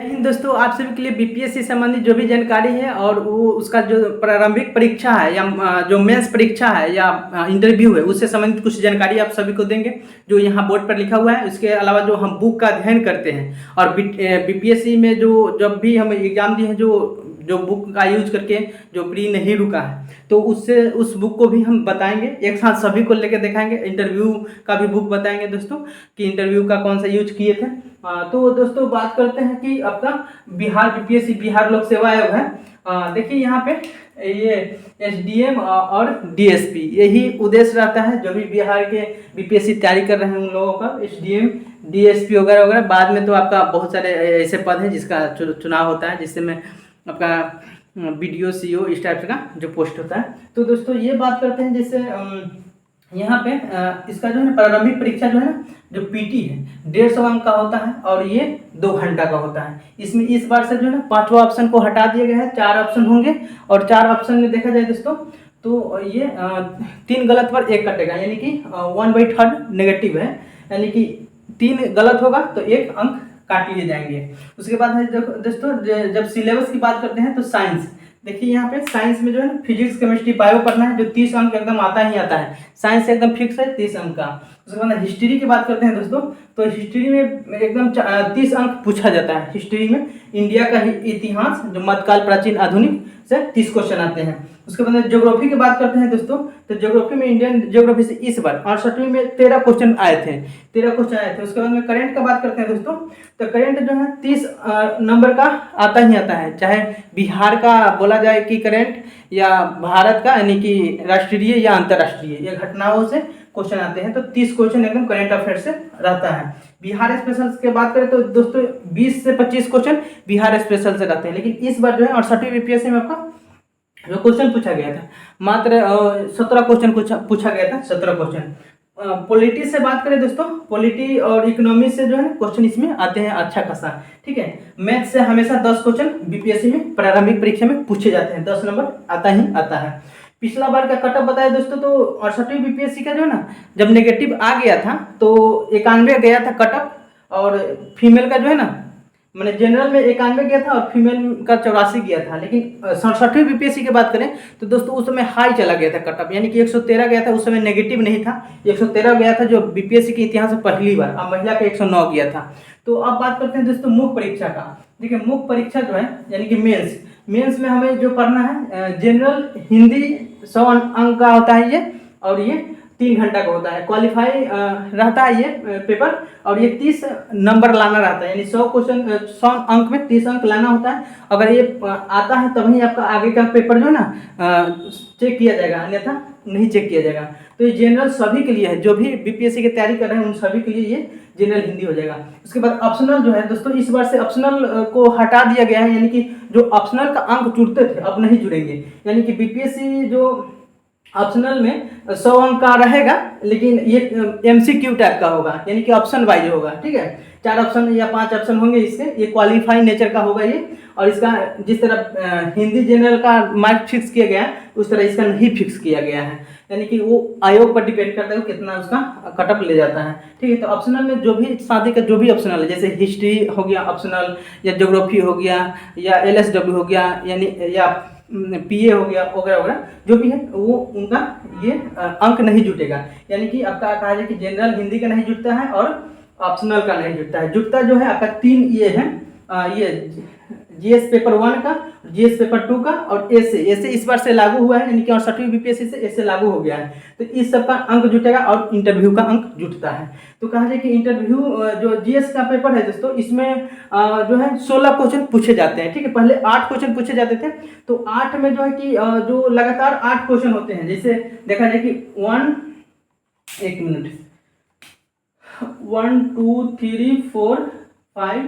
लेकिन दोस्तों आप सभी के लिए बीपीएससी संबंधित जो भी जानकारी है और वो उसका जो प्रारंभिक परीक्षा है या जो मेंस परीक्षा है या इंटरव्यू है उससे संबंधित कुछ जानकारी आप सभी को देंगे जो यहाँ बोर्ड पर लिखा हुआ है। उसके अलावा जो हम बुक का अध्ययन करते हैं और बीपीएससी में जो जब भी हम एग्जाम दिए हैं जो बुक का यूज करके जो प्री नहीं रुका है तो उससे उस बुक को भी हम बताएंगे, एक साथ सभी को लेकर दिखाएंगे। इंटरव्यू का भी बुक बताएंगे दोस्तों कि इंटरव्यू का कौन सा यूज किए थे। तो दोस्तों बात करते हैं कि अपना बिहार बीपीएससी बिहार लोक सेवा आयोग है। देखिए यहाँ पे ये एसडीएम और डीएसपी यही उद्देश्य रहता है जो भी बिहार के बीपीएससी तैयारी कर रहे हैं उन लोगों का, एसडीएम डीएसपी वगैरह वगैरह। बाद में तो आपका बहुत सारे ऐसे पद हैं जिसका चुनाव होता है जिससे में आपका बीडीओ सीओ इस टाइप का जो पोस्ट होता है। तो दोस्तों ये बात करते हैं जैसे यहाँ पे इसका जो है प्रारंभिक परीक्षा जो है ना जो पीटी है 150 अंक का होता है और ये 2 घंटा का होता है। इसमें इस बार से जो है ना 5वां ऑप्शन को हटा दिया गया है, 4 ऑप्शन होंगे और 4 ऑप्शन में देखा जाए दोस्तों तो ये 3 गलत पर 1 कटेगा, यानी कि 1/3 नेगेटिव है, यानी कि 3 गलत होगा तो 1 अंक काट लिए जाएंगे। उसके बाद है दोस्तों जब सिलेबस की बात करते हैं तो साइंस, देखिए यहाँ पे साइंस में जो है ना फिजिक्स केमिस्ट्री बायो पढ़ना है जो 30 अंक एकदम आता ही आता है, साइंस एकदम फिक्स है 30 अंक का। उसके बाद हिस्ट्री की बात करते हैं दोस्तों तो हिस्ट्री में एकदम 30 अंक पूछा जाता है। हिस्ट्री में इंडिया का इतिहास जो मध्यकाल प्राचीन आधुनिक से 30 क्वेश्चन आते हैं। उसके बाद ज्योग्राफी की बात करते हैं दोस्तों तो ज्योग्राफी में इंडियन ज्योग्राफी से इस बार 68वीं में 13 क्वेश्चन आए थे, 13 क्वेश्चन आए थे। उसके बाद में करंट का बात करते हैं दोस्तों तो करंट जो है 30 नंबर का आता ही आता है, चाहे बिहार का बोला जाए कि करंट या भारत का यानी कि राष्ट्रीय या अंतर्राष्ट्रीय ये घटनाओं से क्वेश्चन आते हैं। तो 30 क्वेश्चन एकदम करंट अफेयर से रहता है। बिहार स्पेशल की बात करें तो दोस्तों 20 से 25 क्वेश्चन बिहार स्पेशल से रहते हैं, लेकिन इस बार जो है 68वीं बीपीएससी में आपका जो क्वेश्चन पूछा गया था मात्र 17 क्वेश्चन पूछा गया था, 17 क्वेश्चन। पॉलिटी से बात करें दोस्तों पॉलिटी और इकोनॉमी से जो है ना क्वेश्चन इसमें आते हैं अच्छा खासा, ठीक है। मैथ से हमेशा 10 क्वेश्चन बीपीएससी में प्रारंभिक परीक्षा में पूछे जाते हैं, 10 नंबर आता ही आता है। पिछला बार का कटअप बताया दोस्तों तो 68वीं बीपीएससी का जो है ना जब नेगेटिव आ गया था तो 91 गया था कटअप, और फीमेल का जो है ना मैंने जनरल में 91 गया था और फीमेल का 84 गया था। लेकिन 67वीं बीपीएससी की बात करें तो दोस्तों उस समय हाई चला गया था कटअप, यानी कि 113 गया था, उस समय नेगेटिव नहीं था, 113 गया था जो बीपीएससी के इतिहास में पहली बार। अब महिला का 109 गया था। तो अब बात करते हैं दोस्तों मुख्य परीक्षा का। देखिए मुख्य परीक्षा जो है यानी कि मेंस में हमें जो पढ़ना है जनरल हिंदी 100 अंक का होता है ये, और ये 3 घंटा का होता है। क्वालिफाई रहता है ये पेपर और ये 30 नंबर लाना रहता है, यानी 100 अंक में 30 अंक लाना होता है। अगर ये आता है तभी आपका आगे का पेपर जो है ना चेक किया जाएगा, अन्यथा नहीं चेक किया जाएगा। तो ये जनरल सभी के लिए है, जो भी बीपीएससी की तैयारी कर रहे हैं उन सभी के लिए ये जनरल हिंदी हो जाएगा। उसके बाद ऑप्शनल जो है दोस्तों इस बार से ऑप्शनल को हटा दिया गया है, यानी कि जो ऑप्शनल का अंक जुड़ते थे अब नहीं जुड़ेंगे, यानी कि बीपीएससी जो ऑप्शनल में 100 अंक का रहेगा लेकिन ये एमसीक्यू टाइप का होगा, यानी कि ऑप्शन वाइज होगा, ठीक है। 4 ऑप्शन या 5 ऑप्शन होंगे इसके, ये क्वालिफाई नेचर का होगा ये। और इसका जिस तरह हिंदी जनरल का मार्क फिक्स किया गया है उस तरह इसका नहीं फिक्स किया गया है, यानी कि वो आयोग पर डिपेंड करता है कितना उसका कटअप ले जाता है, ठीक है। तो ऑप्शनल में जो भी शादी का जो भी ऑप्शनल है जैसे हिस्ट्री हो गया ऑप्शनल, या ज्योग्राफी हो गया, या एलएसडब्ल्यू हो गया, यानी या पीए हो गया वगैरह वगैरह जो भी है वो उनका ये अंक नहीं जुटेगा, यानी कि आपका कहा जाए कि जनरल हिंदी का नहीं जुटता है और ऑप्शनल का नहीं जुटता है। जुटता जो है आपका 3 ये है, ये जीएस पेपर 1 का, जीएस पेपर 2 का और ऐसे इस बार से लागू हुआ है, यानी कि 68वीं बीपीएससी से ऐसे लागू हो गया है। तो इस सब का अंक जुटेगा और इंटरव्यू का अंक जुटता है। तो कहा जाए कि इंटरव्यू जो जीएस का पेपर है दोस्तों इसमें जो है 16 क्वेश्चन पूछे जाते हैं, ठीक है। पहले 8 क्वेश्चन पूछे जाते थे, तो 8 में जो है कि जो लगातार 8 क्वेश्चन होते हैं, जैसे देखा जाए कि 1 2 3 4 5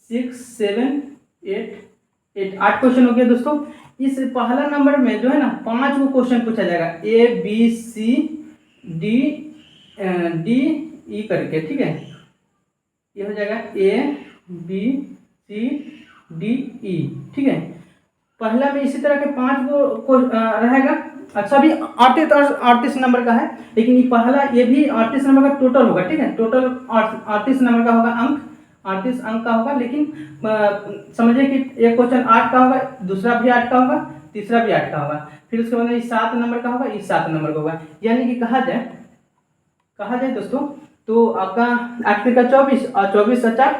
6 7 8 क्वेश्चन हो गया दोस्तों। इस पहला नंबर में जो है ना 5 को क्वेश्चन पूछा जाएगा, A B C D E करके, ठीक है। ये हो जाएगा A B C D E, ठीक है। पहला में इसी तरह के 5 को रहेगा। अच्छा भी 38 नंबर का है, लेकिन ये पहला ये भी 38 नंबर का टोटल होगा, ठीक है। टोटल 38 नंबर का होगा अंक, 38 अंक का होगा, लेकिन समझिए कि एक क्वेश्चन 8 का होगा, दूसरा भी 8 का होगा, तीसरा भी 8 का होगा, फिर उसके बाद ये 7 नंबर का होगा, ये 7 नंबर का होगा। यानी कि कहा जाए दोस्तों, तो आपका 8 का 24 और 24 और 4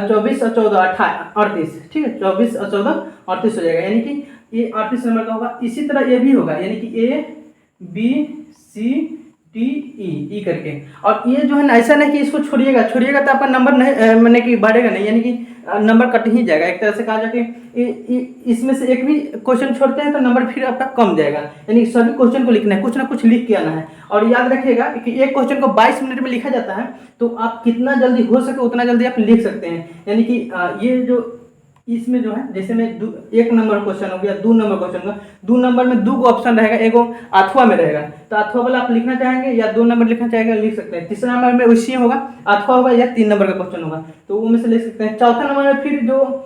24 और 14 38, ठीक है, 24 और 14 38 हो जाएगा, यानी कि ये 38 नंबर का होगा। इसी तरह ये भी होगा, यानी कि A B C D E करके। और ये जो है ना, ऐसा नहीं कि इसको छोड़िएगा तो आपका नंबर नहीं मैंने कि बढ़ेगा नहीं, यानी कि नंबर कट ही जाएगा। एक तरह से कहा जाए कि इसमें से एक भी क्वेश्चन छोड़ते हैं तो नंबर फिर आपका कम जाएगा, यानी कि सभी क्वेश्चन को लिखना है, कुछ ना कुछ लिख के आना है। और याद रखिएगा कि एक क्वेश्चन को 22 मिनट में लिखा जाता है, तो आप कितना जल्दी हो सके उतना जल्दी आप लिख सकते हैं। यानी कि ये जो इसमें जो है, जैसे में 1 नंबर क्वेश्चन हो गया, 2 नंबर क्वेश्चन होगा, 2 नंबर में 2 ऑप्शन रहेगा, एगो अथवा में रहेगा, तो अथवा वाला आप लिखना चाहेंगे या 2 नंबर लिखना चाहेंगे लिख सकते हैं। तीसरा नंबर में वैसे होगा, अथवा होगा या 3 नंबर का क्वेश्चन होगा, तो वो में से लिख सकते हैं। चौथा नंबर में फिर जो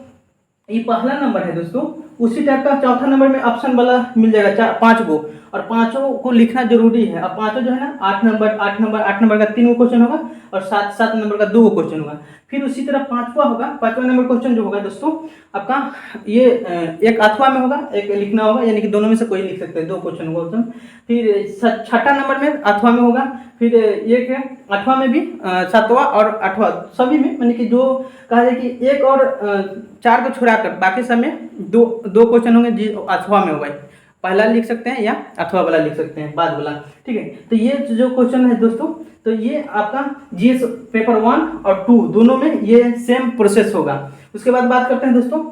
ये पहला नंबर है दोस्तों, उसी टाइप का चौथा नंबर में ऑप्शन वाला मिल जाएगा 5 गो, और 5 को लिखना जरूरी है। और 5 जो है ना, 8 नंबर का 3 गो क्वेश्चन होगा, और 7 नंबर का 2 गो क्वेश्चन होगा। फिर उसी तरह 5वां नंबर क्वेश्चन जो होगा दोस्तों आपका, ये एक अथवा में होगा, एक लिखना होगा, यानी कि दोनों में से कोई लिख सकते हैं, 2 क्वेश्चन होगा उसमें। फिर 6ठा नंबर में अथवा में होगा, फिर एक अथवा में भी 7वां और 8वां सभी में, यानी कि जो कहा जाए कि 1 और 4 को छुड़ाकर बाकी सब में दो क्वेश्चन होंगे जी अथवा में होगा। पहला लिख सकते हैं या अथवा वाला लिख सकते हैं, बाद वाला, ठीक है। तो ये जो क्वेश्चन है दोस्तों, तो ये आपका जीएस पेपर 1 और 2 दोनों में ये सेम प्रोसेस होगा। उसके बाद बात करते हैं दोस्तों,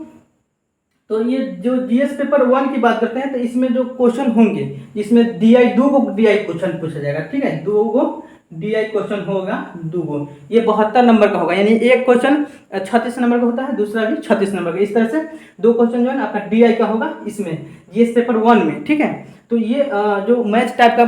तो ये जो जीएस पेपर 1 की बात करते हैं, तो इसमें जो क्वेश्चन होंगे, इसमें दो गो डीआई क्वेश्चन पूछा जाएगा, ठीक है, 2 गो डीआई क्वेश्चन होगा, 2 गो, ये 72 नंबर का होगा, यानी एक क्वेश्चन 36 नंबर का होता है, दूसरा भी 36 नंबर का। इस तरह से 2 क्वेश्चन जो है ना आपका डीआई का होगा इसमें जीएस पेपर 1 में, ठीक है। तो ये जो मैथ टाइप का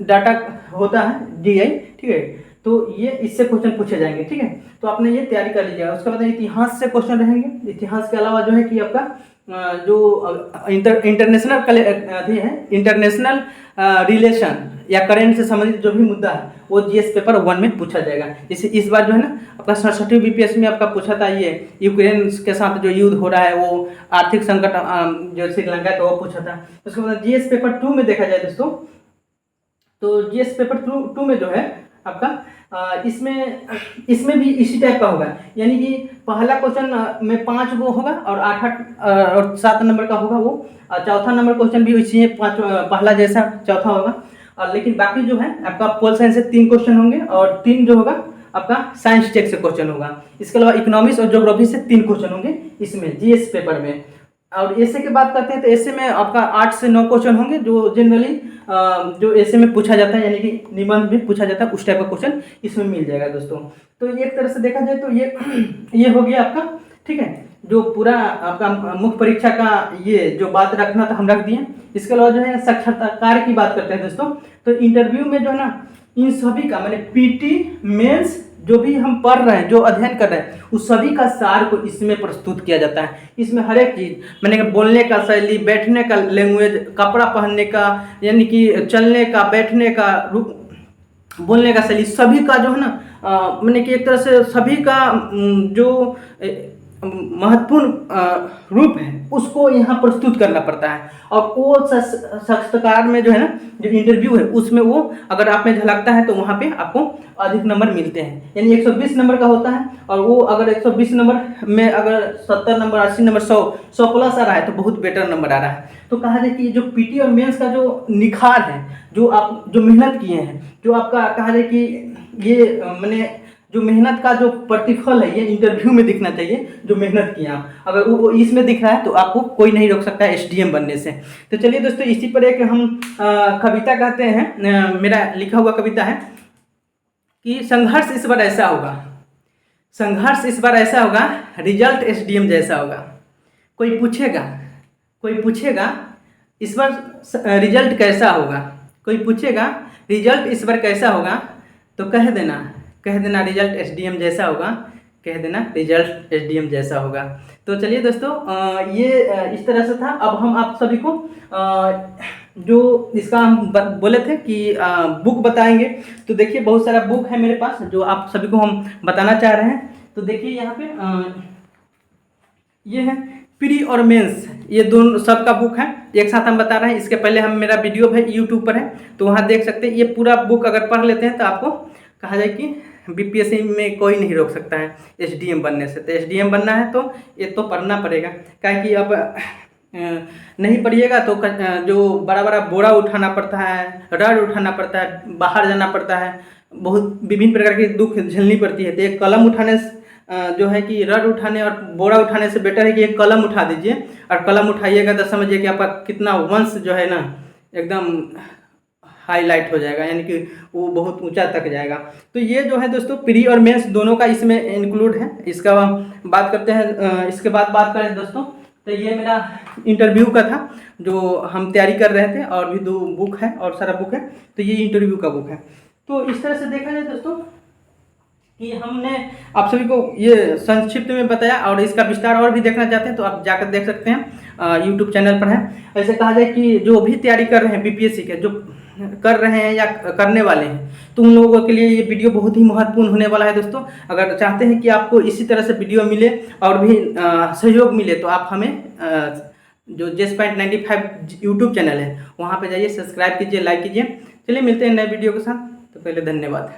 डाटा होता है डीआई, ठीक है, तो ये इससे क्वेश्चन पूछे जाएंगे, ठीक है। तो आपने ये तैयारी कर लीजिएगा। उसके बाद इतिहास से क्वेश्चन रहेंगे। इतिहास के अलावा जो है कि आपका जो इंटरनेशनल रिलेशन या करेंट से संबंधित जो भी मुद्दा है वो जीएस पेपर 1 में पूछा जाएगा। जैसे इस बार जो है ना आपका 67 बीपीएस में आपका पूछा था, ये यूक्रेन के साथ जो युद्ध हो रहा है, वो आर्थिक संकट जो श्रीलंका का, वो पूछा था। उसके बाद जीएस पेपर 2 में देखा जाए दोस्तों, तो जीएस पेपर 2 में जो है आपका इसमें भी इसी टाइप का होगा, यानी कि पहला क्वेश्चन में 5 गो होगा और 8 और 7 नंबर का होगा वो, और चौथा नंबर क्वेश्चन भी इसी पहला जैसा चौथा होगा। और लेकिन बाकी जो है आपका पोल साइंस से 3 क्वेश्चन होंगे, और 3 जो होगा आपका साइंस टेक से क्वेश्चन होगा। इसके अलावा इकोनॉमिक्स और ज्योग्राफी से 3 क्वेश्चन होंगे इसमें जीएस पेपर में। और ऐसे की बात करते हैं तो ऐसे में आपका 8 से 9 क्वेश्चन होंगे, जो जनरली जो ऐसे में पूछा जाता है, यानी कि निबंध में पूछा जाता है, उस टाइप का क्वेश्चन इसमें मिल जाएगा दोस्तों। तो एक तरह से देखा जाए तो ये हो गया आपका, ठीक है, जो पूरा आपका मुख्य परीक्षा का ये जो बात रखना था हम रख दिए। इसके अलावा जो है साक्षात्कार की बात करते हैं दोस्तों, तो इंटरव्यू में जो है ना इन सभी का, मैंने पीटी मेंस जो भी हम पढ़ रहे हैं, जो अध्ययन कर रहे हैं, उस सभी का सार को इसमें प्रस्तुत किया जाता है। इसमें हर एक चीज़, मैंने बोलने का शैली, बैठने का लैंग्वेज, कपड़ा पहनने का, यानी कि चलने का, बैठने का, बोलने का शैली, सभी का जो है ना मैंने कि एक तरह से सभी का जो महत्वपूर्ण रूप है उसको यहाँ प्रस्तुत करना पड़ता है। और वो साक्षात्कार में जो है ना, जो इंटरव्यू है उसमें वो अगर आप में झलकता है तो वहाँ पे आपको अधिक नंबर मिलते हैं, यानी 120 नंबर का होता है। और वो अगर 120 नंबर में अगर 70 नंबर, 80 नंबर, 100 प्लस आ रहा है तो बहुत बेटर नंबर आ रहा है। तो कहा जाए कि जो पीटी और मेंस का जो निखार है, जो आप जो मेहनत किए हैं, जो आपका कहा जाए कि ये मैंने जो मेहनत का जो प्रतिफल है ये इंटरव्यू में दिखना चाहिए, जो मेहनत किया आप, अगर वो इसमें दिख रहा है तो आपको कोई नहीं रोक सकता है एसडीएम बनने से। तो चलिए दोस्तों, इसी पर एक हम कविता कहते हैं, मेरा लिखा हुआ कविता है कि संघर्ष इस बार ऐसा होगा, संघर्ष इस बार ऐसा होगा, रिजल्ट एसडीएम जैसा होगा। कोई पूछेगा इस बार रिजल्ट कैसा होगा, कोई पूछेगा रिजल्ट इस बार कैसा होगा, तो कह देना रिजल्ट एसडीएम जैसा होगा, कह देना रिजल्ट एसडीएम जैसा होगा। तो चलिए दोस्तों, ये इस तरह से था। अब हम आप सभी को जो इसका हम बोले थे कि बुक बताएंगे, तो देखिए बहुत सारा बुक है मेरे पास जो आप सभी को हम बताना चाह रहे हैं। तो देखिए यहाँ पे ये है प्री और मेंस, ये दोनों सबका बुक है, एक साथ हम बता रहे हैं। इसके पहले हम मेरा वीडियो है यूट्यूब पर है, तो वहाँ देख सकते हैं। ये पूरा बुक अगर पढ़ लेते हैं तो आपको कहा जाए कि बीपीएससी में कोई नहीं रोक सकता है एसडीएम बनने से। तो एसडीएम बनना है तो ये तो पढ़ना पड़ेगा, क्या कि अब नहीं पढ़िएगा तो जो बड़ा बड़ा बोरा उठाना पड़ता है, रड उठाना पड़ता है, बाहर जाना पड़ता है, बहुत विभिन्न प्रकार की दुख झेलनी पड़ती है। तो एक कलम उठाने जो है कि रड उठाने और बोरा उठाने से बेटर है कि एक कलम उठा दीजिए, और कलम उठाइएगा तो समझिए कि आपका कितना वंश जो है ना एकदम हाईलाइट हो जाएगा, यानी कि वो बहुत ऊंचा तक जाएगा। तो ये जो है दोस्तों प्री और मेंस दोनों का इसमें इंक्लूड है। इसका बात करते हैं, इसके बाद बात करें दोस्तों, तो ये मेरा इंटरव्यू का था जो हम तैयारी कर रहे थे, और भी 2 बुक है और सारा बुक है, तो ये इंटरव्यू का बुक है। तो इस तरह से देखा जाए दोस्तों कि हमने आप सभी को ये संक्षिप्त में बताया, और इसका विस्तार और भी देखना चाहते हैं तो आप जाकर देख सकते हैं, यूट्यूब चैनल पर है। ऐसे कहा जाए कि जो भी तैयारी कर रहे हैं बीपीएससी के, जो कर रहे हैं या करने वाले हैं, तो उन लोगों के लिए ये वीडियो बहुत ही महत्वपूर्ण होने वाला है दोस्तों। अगर चाहते हैं कि आपको इसी तरह से वीडियो मिले और भी सहयोग मिले, तो आप हमें जो JS.95 यूट्यूब चैनल है वहाँ पे जाइए, सब्सक्राइब कीजिए, लाइक कीजिए। चलिए मिलते हैं नए वीडियो के साथ, तो पहले धन्यवाद।